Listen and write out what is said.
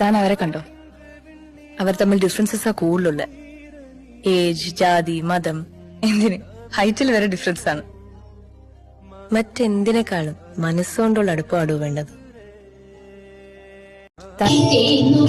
താൻ അവരെ കണ്ടോ? അവർ തമ്മിൽ ഡിഫറൻസസ് കൂടുതലുള്ള ഏജ്, ജാതി, മതം, എന്തിന് ഹൈറ്റിൽ വരെ ഡിഫറൻസ് ആണ്. മറ്റെന്തിനേക്കാളും മനസ്സുകൊണ്ടുള്ള അടുപ്പമാടു വേണ്ടത്. തേന്നു